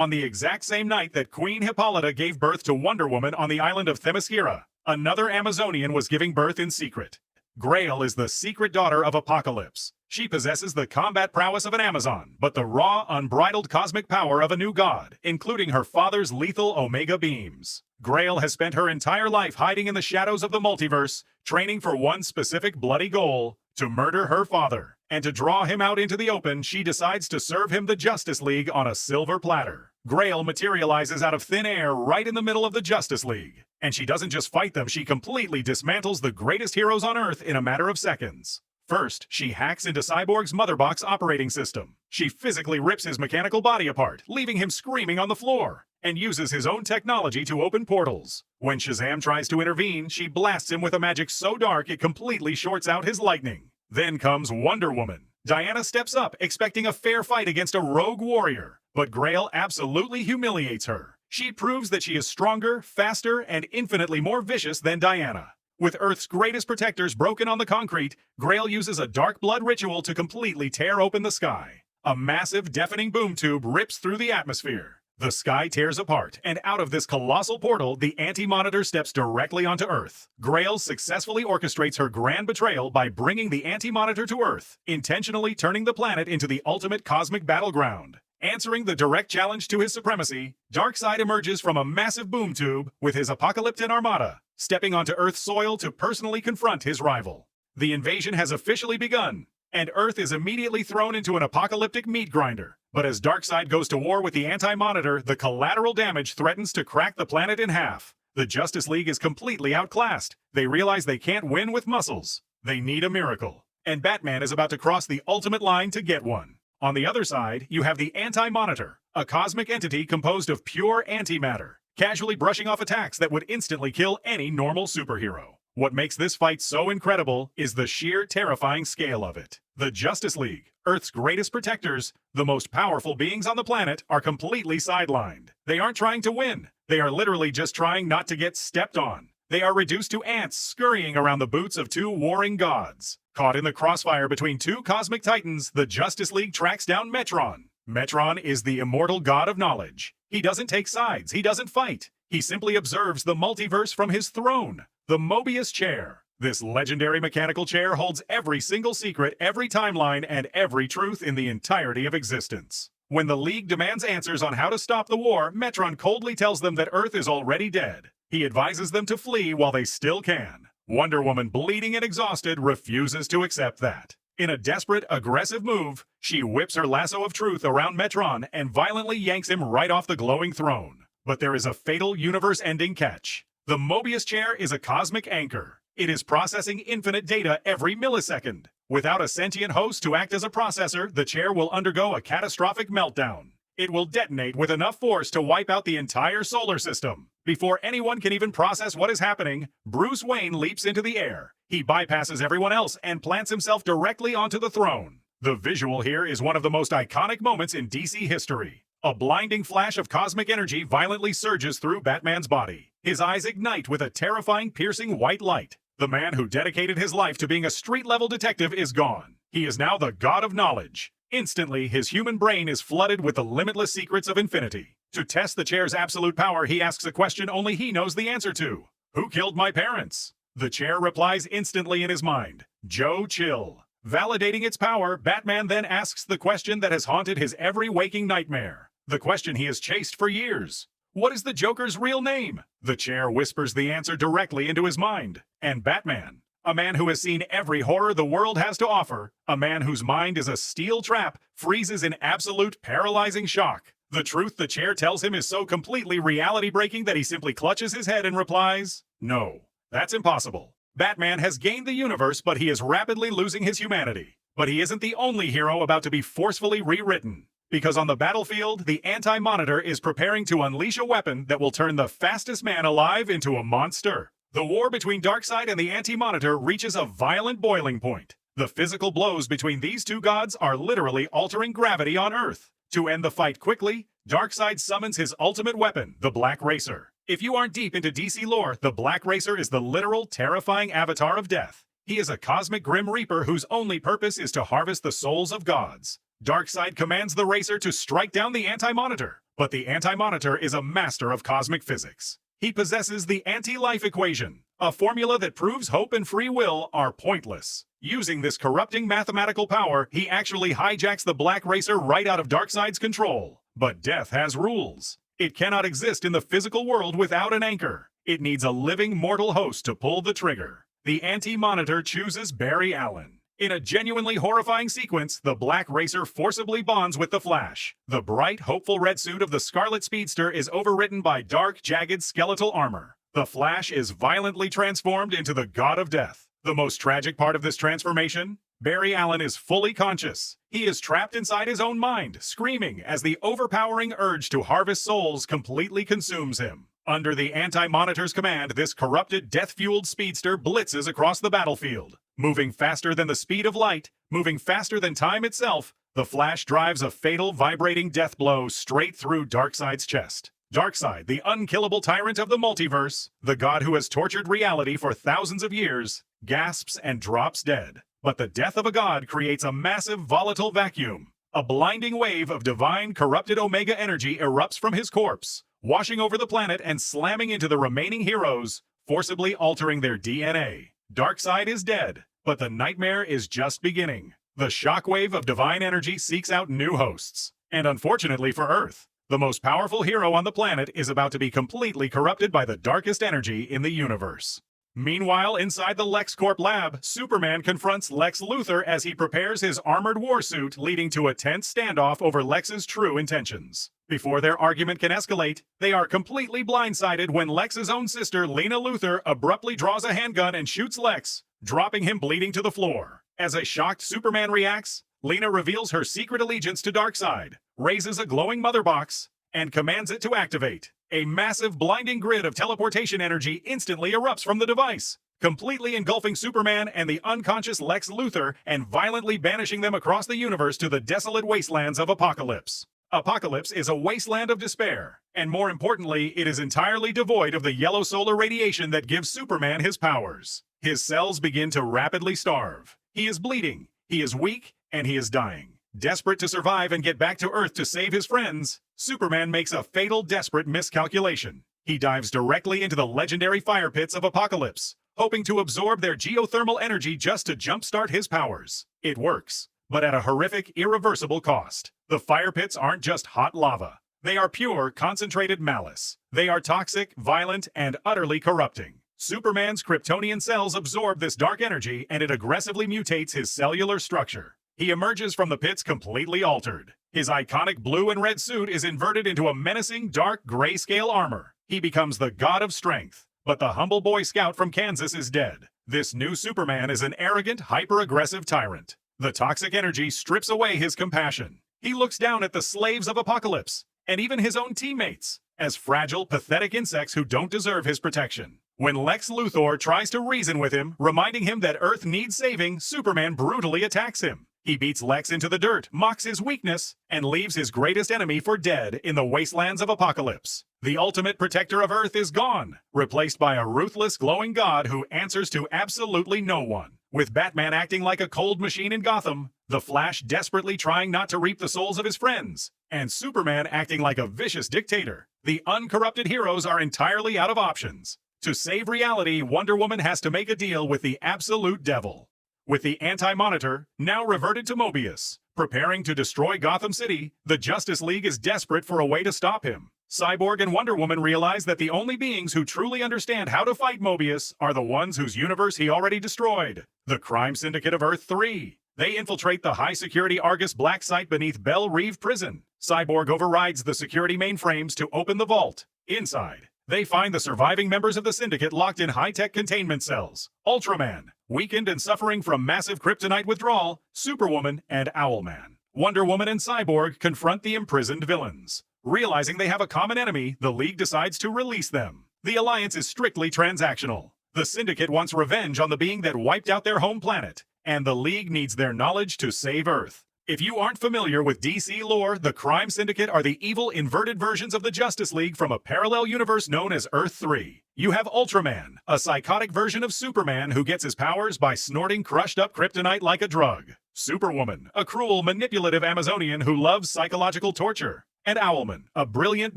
on the exact same night that Queen Hippolyta gave birth to Wonder Woman on the island of Themyscira, another Amazonian was giving birth in secret. Grail is the secret daughter of Apokolips. She possesses the combat prowess of an Amazon, but the raw, unbridled cosmic power of a new god, including her father's lethal Omega beams. Grail has spent her entire life hiding in the shadows of the multiverse, training for one specific bloody goal: to murder her father. And to draw him out into the open, she decides to serve him the Justice League on a silver platter. Grail materializes out of thin air right in the middle of the Justice League. And she doesn't just fight them, she completely dismantles the greatest heroes on Earth in a matter of seconds. First, she hacks into Cyborg's Motherbox operating system. She physically rips his mechanical body apart, leaving him screaming on the floor, and uses his own technology to open portals. When Shazam tries to intervene, she blasts him with a magic so dark it completely shorts out his lightning. Then comes Wonder Woman. Diana steps up, expecting a fair fight against a rogue warrior, but Grail absolutely humiliates her. She proves that she is stronger, faster, and infinitely more vicious than Diana. With Earth's greatest protectors broken on the concrete, Grail uses a dark blood ritual to completely tear open the sky. A massive, deafening boom tube rips through the atmosphere. The sky tears apart, and out of this colossal portal, the Anti-Monitor steps directly onto Earth. Grail successfully orchestrates her grand betrayal by bringing the Anti-Monitor to Earth, intentionally turning the planet into the ultimate cosmic battleground. Answering the direct challenge to his supremacy, Darkseid emerges from a massive boom tube with his Apocalyptic armada, stepping onto Earth's soil to personally confront his rival. The invasion has officially begun, and Earth is immediately thrown into an apocalyptic meat grinder. But as Darkseid goes to war with the Anti-Monitor, the collateral damage threatens to crack the planet in half. The Justice League is completely outclassed. They realize they can't win with muscles. They need a miracle. And Batman is about to cross the ultimate line to get one. On the other side, you have the Anti-Monitor, a cosmic entity composed of pure antimatter, casually brushing off attacks that would instantly kill any normal superhero. What makes this fight so incredible is the sheer terrifying scale of it. The Justice League, Earth's greatest protectors, the most powerful beings on the planet, are completely sidelined. They aren't trying to win. They are literally just trying not to get stepped on. They are reduced to ants scurrying around the boots of two warring gods. Caught in the crossfire between two cosmic titans, the Justice League tracks down Metron. Metron is the immortal god of knowledge. He doesn't take sides. He doesn't fight. He simply observes the multiverse from his throne, the Mobius Chair. This legendary mechanical chair holds every single secret, every timeline, and every truth in the entirety of existence. When the League demands answers on how to stop the war, Metron coldly tells them that Earth is already dead. He advises them to flee while they still can. Wonder Woman, bleeding and exhausted, refuses to accept that. In a desperate, aggressive move, she whips her lasso of truth around Metron and violently yanks him right off the glowing throne. But there is a fatal universe-ending catch. The Mobius Chair is a cosmic anchor. It is processing infinite data every millisecond. Without a sentient host to act as a processor, the chair will undergo a catastrophic meltdown. It will detonate with enough force to wipe out the entire solar system. Before anyone can even process what is happening, Bruce Wayne leaps into the air. He bypasses everyone else and plants himself directly onto the throne. The visual here is one of the most iconic moments in DC history. A blinding flash of cosmic energy violently surges through Batman's body. His eyes ignite with a terrifying, piercing white light. The man who dedicated his life to being a street-level detective is gone. He is now the god of knowledge. Instantly, his human brain is flooded with the limitless secrets of infinity. To test the chair's absolute power, he asks a question only he knows the answer to. Who killed my parents? The chair replies instantly in his mind. Joe Chill. Validating its power, Batman then asks the question that has haunted his every waking nightmare. The question he has chased for years. What is the Joker's real name? The chair whispers the answer directly into his mind. And Batman, a man who has seen every horror the world has to offer, a man whose mind is a steel trap, freezes in absolute paralyzing shock. The truth the chair tells him is so completely reality-breaking that he simply clutches his head and replies, "No, that's impossible." Batman has gained the universe, but he is rapidly losing his humanity. But he isn't the only hero about to be forcefully rewritten. Because on the battlefield, the Anti-Monitor is preparing to unleash a weapon that will turn the fastest man alive into a monster. The war between Darkseid and the Anti-Monitor reaches a violent boiling point. The physical blows between these two gods are literally altering gravity on Earth. To end the fight quickly, Darkseid summons his ultimate weapon, the Black Racer. If you aren't deep into DC lore, the Black Racer is the literal, terrifying avatar of death. He is a cosmic Grim Reaper whose only purpose is to harvest the souls of gods. Darkseid commands the racer to strike down the Anti-Monitor, but the Anti-Monitor is a master of cosmic physics. He possesses the anti-life equation, a formula that proves hope and free will are pointless. Using this corrupting mathematical power, he actually hijacks the Black Racer right out of Darkseid's control. But death has rules. It cannot exist in the physical world without an anchor. It needs a living mortal host to pull the trigger. The Anti-Monitor chooses Barry Allen. In a genuinely horrifying sequence, the Black Racer forcibly bonds with the Flash. The bright, hopeful red suit of the Scarlet Speedster is overwritten by dark, jagged skeletal armor. The Flash is violently transformed into the God of Death. The most tragic part of this transformation? Barry Allen is fully conscious. He is trapped inside his own mind, screaming as the overpowering urge to harvest souls completely consumes him. Under the Anti-Monitor's command, this corrupted, death-fueled speedster blitzes across the battlefield. Moving faster than the speed of light, moving faster than time itself, the Flash drives a fatal, vibrating death blow straight through Darkseid's chest. Darkseid, the unkillable tyrant of the multiverse, the god who has tortured reality for thousands of years, gasps and drops dead. But the death of a god creates a massive, volatile vacuum. A blinding wave of divine, corrupted Omega energy erupts from his corpse, washing over the planet and slamming into the remaining heroes, forcibly altering their DNA. Darkseid is dead, but the nightmare is just beginning. The shockwave of divine energy seeks out new hosts. And unfortunately for Earth, the most powerful hero on the planet is about to be completely corrupted by the darkest energy in the universe. Meanwhile, inside the LexCorp lab, Superman confronts Lex Luthor as he prepares his armored war suit, leading to a tense standoff over Lex's true intentions. Before their argument can escalate, they are completely blindsided when Lex's own sister, Lena Luthor, abruptly draws a handgun and shoots Lex, dropping him bleeding to the floor. As a shocked Superman reacts, Lena reveals her secret allegiance to Darkseid, raises a glowing mother box, and commands it to activate. A massive, blinding grid of teleportation energy instantly erupts from the device, completely engulfing Superman and the unconscious Lex Luthor and violently banishing them across the universe to the desolate wastelands of Apokolips. Apokolips is a wasteland of despair, and more importantly, it is entirely devoid of the yellow solar radiation that gives Superman his powers. His cells begin to rapidly starve. He is bleeding, he is weak, and he is dying. Desperate to survive and get back to Earth to save his friends, Superman makes a fatal, desperate miscalculation. He dives directly into the legendary fire pits of Apokolips, hoping to absorb their geothermal energy just to jumpstart his powers. It works, but at a horrific, irreversible cost. The fire pits aren't just hot lava. They are pure, concentrated malice. They are toxic, violent, and utterly corrupting. Superman's Kryptonian cells absorb this dark energy, and it aggressively mutates his cellular structure. He emerges from the pits completely altered. His iconic blue and red suit is inverted into a menacing, dark, grayscale armor. He becomes the god of strength. But the humble Boy Scout from Kansas is dead. This new Superman is an arrogant, hyper-aggressive tyrant. The toxic energy strips away his compassion. He looks down at the slaves of Apokolips, and even his own teammates, as fragile, pathetic insects who don't deserve his protection. When Lex Luthor tries to reason with him, reminding him that Earth needs saving, Superman brutally attacks him. He beats Lex into the dirt, mocks his weakness, and leaves his greatest enemy for dead in the wastelands of Apokolips. The ultimate protector of Earth is gone, replaced by a ruthless, glowing god who answers to absolutely no one. With Batman acting like a cold machine in Gotham, the Flash desperately trying not to reap the souls of his friends, and Superman acting like a vicious dictator, the uncorrupted heroes are entirely out of options. To save reality, Wonder Woman has to make a deal with the absolute devil. With the Anti-Monitor now reverted to Mobius, preparing to destroy Gotham City, the Justice League is desperate for a way to stop him. Cyborg and Wonder Woman realize that the only beings who truly understand how to fight Mobius are the ones whose universe he already destroyed, the crime syndicate of Earth 3. They infiltrate the high-security Argus Black site beneath Belle Reve Prison. Cyborg overrides the security mainframes to open the vault. Inside, they find the surviving members of the syndicate locked in high-tech containment cells. Ultraman, weakened and suffering from massive kryptonite withdrawal, Superwoman, and Owlman. Wonder Woman and Cyborg confront the imprisoned villains. Realizing they have a common enemy, the League decides to release them. The alliance is strictly transactional. The syndicate wants revenge on the being that wiped out their home planet, and the League needs their knowledge to save Earth. If you aren't familiar with DC lore, the Crime Syndicate are the evil, inverted versions of the Justice League from a parallel universe known as Earth 3. You have Ultraman, a psychotic version of Superman who gets his powers by snorting crushed-up kryptonite like a drug. Superwoman, a cruel, manipulative Amazonian who loves psychological torture. And Owlman, a brilliant,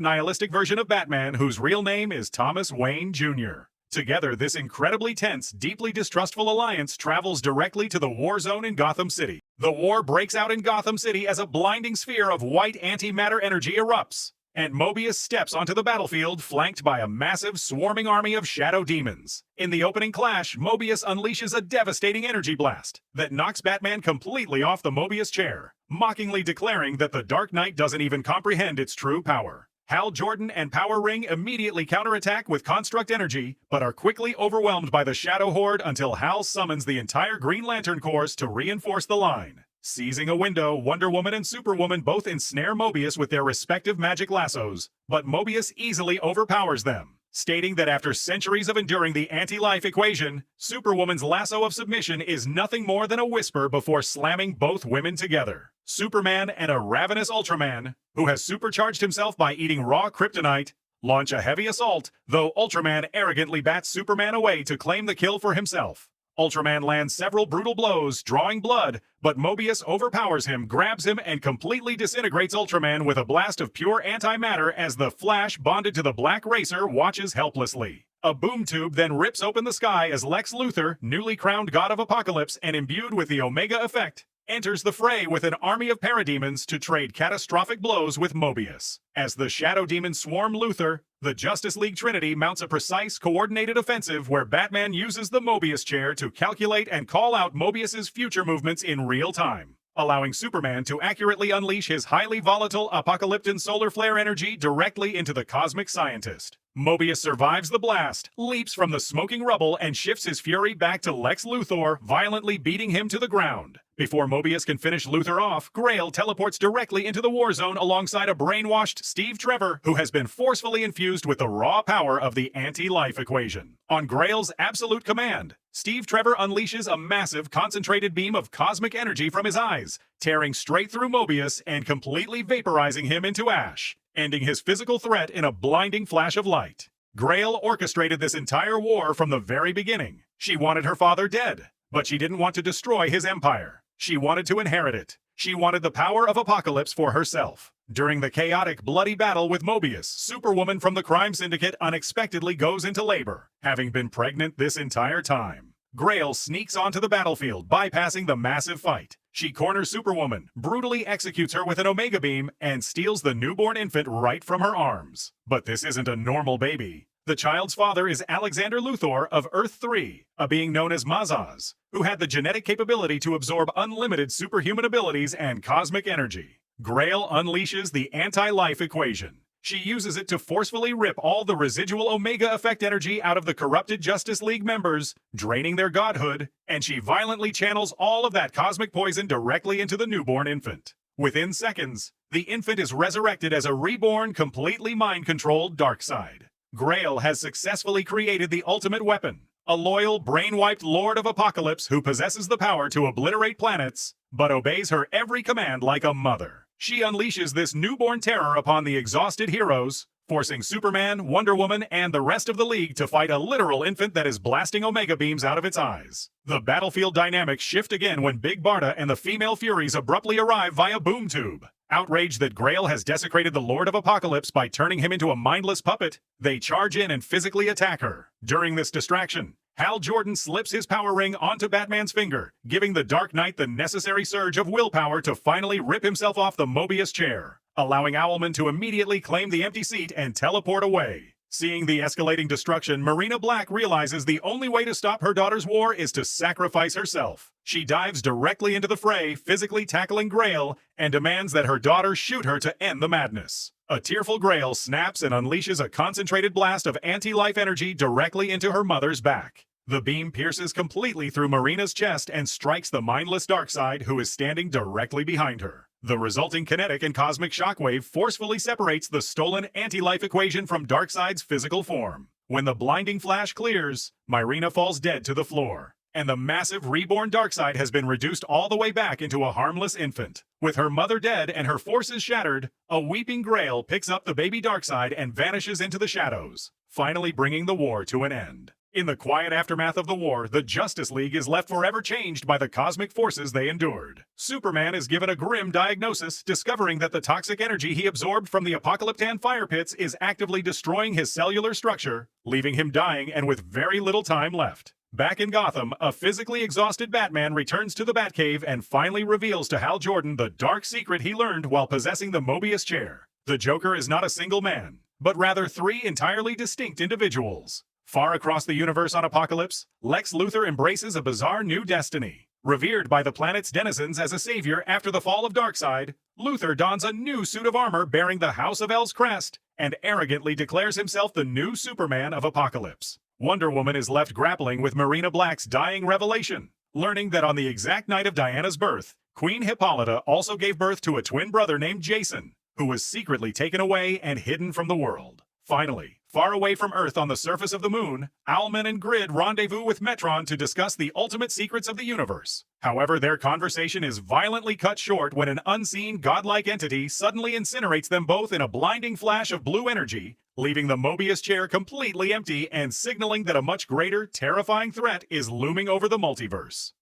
nihilistic version of Batman whose real name is Thomas Wayne Jr. Together, this incredibly tense, deeply distrustful alliance travels directly to the war zone in Gotham City. The war breaks out in Gotham City as a blinding sphere of white antimatter energy erupts, and Mobius steps onto the battlefield flanked by a massive, swarming army of shadow demons. In the opening clash, Mobius unleashes a devastating energy blast that knocks Batman completely off the Mobius Chair, mockingly declaring that the Dark Knight doesn't even comprehend its true power. Hal Jordan and Power Ring immediately counterattack with Construct Energy, but are quickly overwhelmed by the Shadow Horde until Hal summons the entire Green Lantern Corps to reinforce the line. Seizing a window, Wonder Woman and Superwoman both ensnare Mobius with their respective magic lassos, but Mobius easily overpowers them, stating that after centuries of enduring the anti-life equation, Superwoman's lasso of submission is nothing more than a whisper before slamming both women together. Superman and a ravenous Ultraman, who has supercharged himself by eating raw kryptonite, launch a heavy assault, though Ultraman arrogantly bats Superman away to claim the kill for himself. Ultraman lands several brutal blows, drawing blood, but Mobius overpowers him, grabs him, and completely disintegrates Ultraman with a blast of pure antimatter as the Flash, bonded to the Black Racer, watches helplessly. A boom tube then rips open the sky as Lex Luthor, newly crowned God of Apokolips and imbued with the Omega Effect, enters the fray with an army of parademons to trade catastrophic blows with Mobius. As the Shadow Demons swarm Luthor, the Justice League Trinity mounts a precise, coordinated offensive where Batman uses the Mobius Chair to calculate and call out Mobius's future movements in real time, allowing Superman to accurately unleash his highly volatile apocalyptic solar flare energy directly into the cosmic scientist. Mobius survives the blast, leaps from the smoking rubble, and shifts his fury back to Lex Luthor, violently beating him to the ground. Before Mobius can finish Luthor off, Grail teleports directly into the war zone alongside a brainwashed Steve Trevor, who has been forcefully infused with the raw power of the anti-life equation. On Grail's absolute command, Steve Trevor unleashes a massive, concentrated beam of cosmic energy from his eyes, tearing straight through Mobius and completely vaporizing him into ash, ending his physical threat in a blinding flash of light. Grail orchestrated this entire war from the very beginning. She wanted her father dead, but she didn't want to destroy his empire. She wanted to inherit it. She wanted the power of Apokolips for herself. During the chaotic, bloody battle with Mobius, Superwoman from the crime syndicate unexpectedly goes into labor, having been pregnant this entire time. Grail sneaks onto the battlefield, bypassing the massive fight. She corners Superwoman, brutally executes her with an Omega Beam, and steals the newborn infant right from her arms. But this isn't a normal baby. The child's father is Alexander Luthor of Earth-3, a being known as Mazaz, who had the genetic capability to absorb unlimited superhuman abilities and cosmic energy. Grail unleashes the anti-life equation. She uses it to forcefully rip all the residual Omega Effect energy out of the corrupted Justice League members, draining their godhood, and she violently channels all of that cosmic poison directly into the newborn infant. Within seconds, the infant is resurrected as a reborn, completely mind-controlled Darkseid. Grail has successfully created the ultimate weapon, a loyal, brain-wiped Lord of Apokolips who possesses the power to obliterate planets, but obeys her every command like a mother. She unleashes this newborn terror upon the exhausted heroes, forcing Superman, Wonder Woman, and the rest of the League to fight a literal infant that is blasting Omega beams out of its eyes. The battlefield dynamics shift again when Big Barda and the female Furies abruptly arrive via boom tube. Outraged that Grail has desecrated the Lord of Apokolips by turning him into a mindless puppet, they charge in and physically attack her. During this distraction, Hal Jordan slips his power ring onto Batman's finger, giving the Dark Knight the necessary surge of willpower to finally rip himself off the Mobius Chair, allowing Owlman to immediately claim the empty seat and teleport away. Seeing the escalating destruction, Myrina Black realizes the only way to stop her daughter's war is to sacrifice herself. She dives directly into the fray, physically tackling Grail, and demands that her daughter shoot her to end the madness. A tearful Grail snaps and unleashes a concentrated blast of anti-life energy directly into her mother's back. The beam pierces completely through Myrina's chest and strikes the mindless Darkseid, who is standing directly behind her. The resulting kinetic and cosmic shockwave forcefully separates the stolen anti-life equation from Darkseid's physical form. When the blinding flash clears, Myrina falls dead to the floor, and the massive reborn Darkseid has been reduced all the way back into a harmless infant. With her mother dead and her forces shattered, a weeping Grail picks up the baby Darkseid and vanishes into the shadows, finally bringing the war to an end. In the quiet aftermath of the war, the Justice League is left forever changed by the cosmic forces they endured. Superman is given a grim diagnosis, discovering that the toxic energy he absorbed from the Apocalyptan fire pits is actively destroying his cellular structure, leaving him dying and with very little time left. Back in Gotham, a physically exhausted Batman returns to the Batcave and finally reveals to Hal Jordan the dark secret he learned while possessing the Mobius Chair. The Joker is not a single man, but rather three entirely distinct individuals. Far across the universe on Apokolips, Lex Luthor embraces a bizarre new destiny. Revered by the planet's denizens as a savior after the fall of Darkseid, Luthor dons a new suit of armor bearing the House of L's crest and arrogantly declares himself the new Superman of Apokolips. Wonder Woman is left grappling with Myrina Black's dying revelation, learning that on the exact night of Diana's birth, Queen Hippolyta also gave birth to a twin brother named Jason, who was secretly taken away and hidden from the world. Finally, far away from Earth on the surface of the moon, Owlman and Grid rendezvous with Metron to discuss the ultimate secrets of the universe. However, their conversation is violently cut short when an unseen godlike entity suddenly incinerates them both in a blinding flash of blue energy, leaving the Mobius Chair completely empty and signaling that a much greater, terrifying threat is looming over the multiverse.